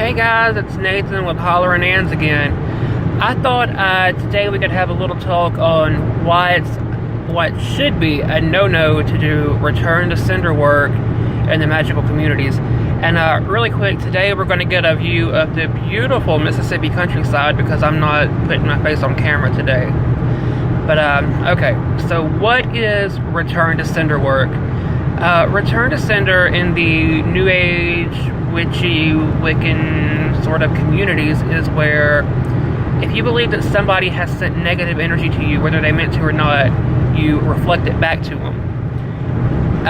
Hey guys, it's Nathan with Hollerin again. I thought today we could have a little talk on what should be a no-no to do return to sender work in the magical communities. And really quick, today we're going to get a view of the beautiful Mississippi countryside because I'm not putting my face on camera today. But okay, so what is return to sender work? Return to sender in the New Age, witchy, Wiccan sort of communities is where if you believe that somebody has sent negative energy to you, whether they meant to or not, you reflect it back to them.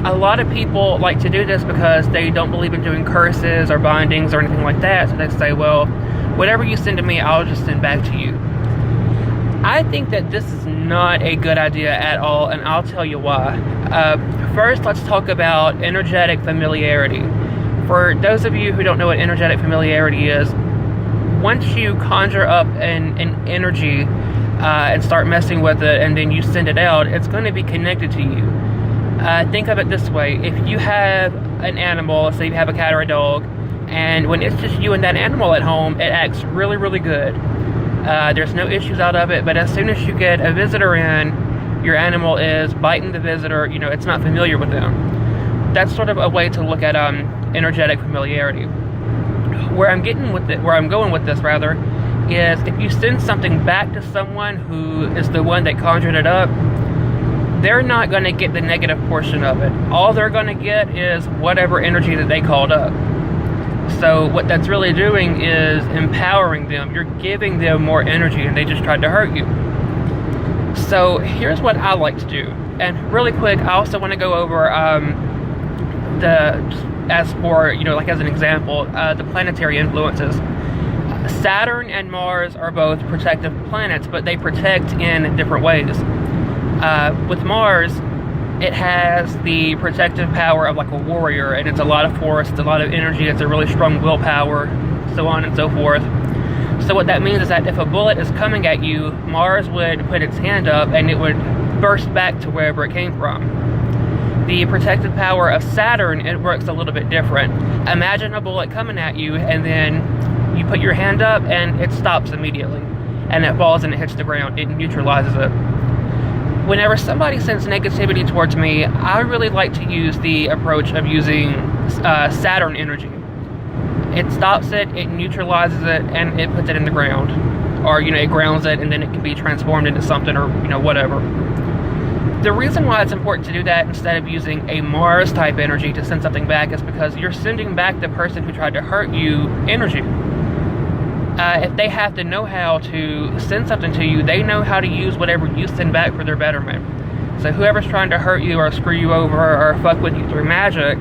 A lot of people like to do this because they don't believe in doing curses or bindings or anything like that, so they say, well, whatever you send to me, I'll just send back to you. I think that this is not a good idea at all, and I'll tell you why. First, let's talk about energetic familiarity. For those of you who don't know what energetic familiarity is, once you conjure up an energy and start messing with it, and then you send it out, it's going to be connected to you. Think of it this way. If you have an animal, say you have a cat or a dog, and when it's just you and that animal at home, it acts really, really good. There's no issues out of it, but as soon as you get a visitor in, your animal is biting the visitor, it's not familiar with them. That's sort of a way to look at energetic familiarity. Where I'm going with this is if you send something back to someone who is the one that conjured it up, they're not going to get the negative portion of it. All they're going to get is whatever energy that they called up. So what that's really doing is empowering them. You're giving them more energy and they just tried to hurt you. So here's what I like to do. And really quick, I also want to go over as an example, the planetary influences. Saturn and Mars are both protective planets, but they protect in different ways. With Mars, it has the protective power of like a warrior, and it's a lot of force, it's a lot of energy, it's a really strong willpower, so on and so forth. So what that means is that if a bullet is coming at you, Mars would put its hand up and it would burst back to wherever it came from. The protective power of Saturn, it works a little bit different. Imagine a bullet coming at you and then you put your hand up and it stops immediately. And it falls and it hits the ground. It neutralizes it. Whenever somebody sends negativity towards me, I really like to use the approach of using Saturn energy. It stops it, it neutralizes it, and it puts it in the ground. Or, it grounds it and then it can be transformed into something or, whatever. The reason why it's important to do that instead of using a Mars type energy to send something back is because you're sending back the person who tried to hurt you energy. If they have to know how to send something to you, they know how to use whatever you send back for their betterment. So whoever's trying to hurt you or screw you over or fuck with you through magic,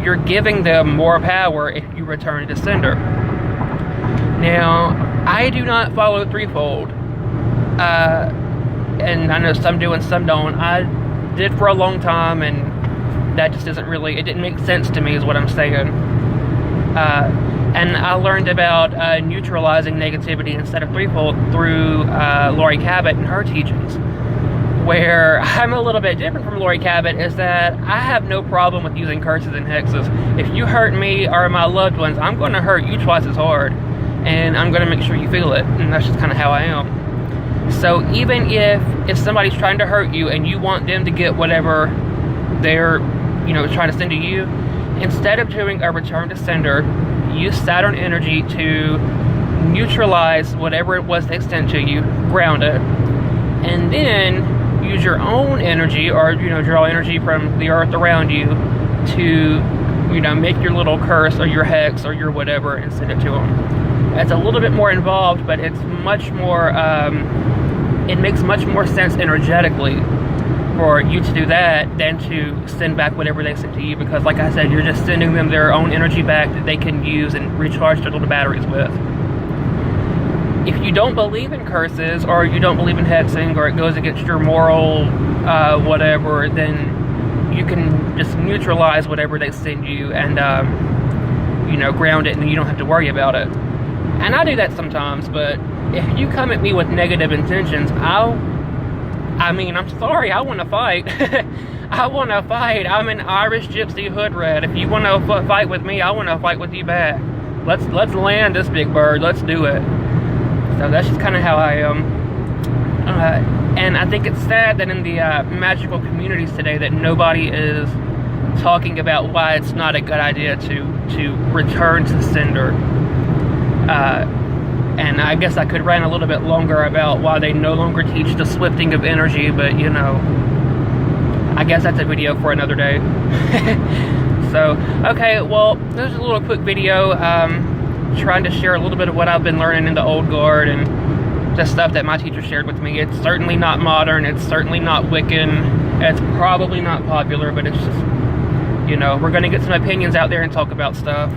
you're giving them more power if you return to sender. Now, I do not follow threefold. And I know some do and some don't. I did for a long time, and that just it didn't make sense to me is what I'm saying. And I learned about neutralizing negativity instead of threefold through Lori Cabot and her teachings. Where I'm a little bit different from Lori Cabot is that I have no problem with using curses and hexes. If you hurt me or my loved ones, I'm going to hurt you twice as hard. And I'm going to make sure you feel it. And that's just kind of how I am. So even if somebody's trying to hurt you and you want them to get whatever they're, trying to send to you, instead of doing a return to sender, use Saturn energy to neutralize whatever it was they sent to you, ground it, and then use your own energy or, draw energy from the earth around you to, make your little curse or your hex or your whatever and send it to them. It's a little bit more involved, but it's much more, it makes much more sense energetically for you to do that than to send back whatever they sent to you, because like I said, you're just sending them their own energy back that they can use and recharge their little batteries with. If you don't believe in curses or you don't believe in hexing or it goes against your moral whatever, then you can just neutralize whatever they send you and ground it, and you don't have to worry about it. And I do that sometimes, but if you come at me with negative intentions, I'm sorry, I want to fight. I want to fight. I'm an Irish gypsy hood rat. If you want to fight with me, I want to fight with you back. let's land this big bird. Let's do it. So that's just kind of how I am. And I think it's sad that in the magical communities today that nobody is talking about why it's not a good idea to return to sender. And I guess I could rant a little bit longer about why they no longer teach the swifting of energy, but you know, I guess that's a video for another day. So, okay, well, this is a little quick video, trying to share a little bit of what I've been learning in the Old Guard and just stuff that my teacher shared with me. It's certainly not modern, it's certainly not Wiccan, it's probably not popular, but it's just, you know, we're gonna get some opinions out there and talk about stuff.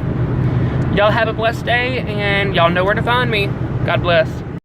Y'all have a blessed day, and y'all know where to find me. God bless.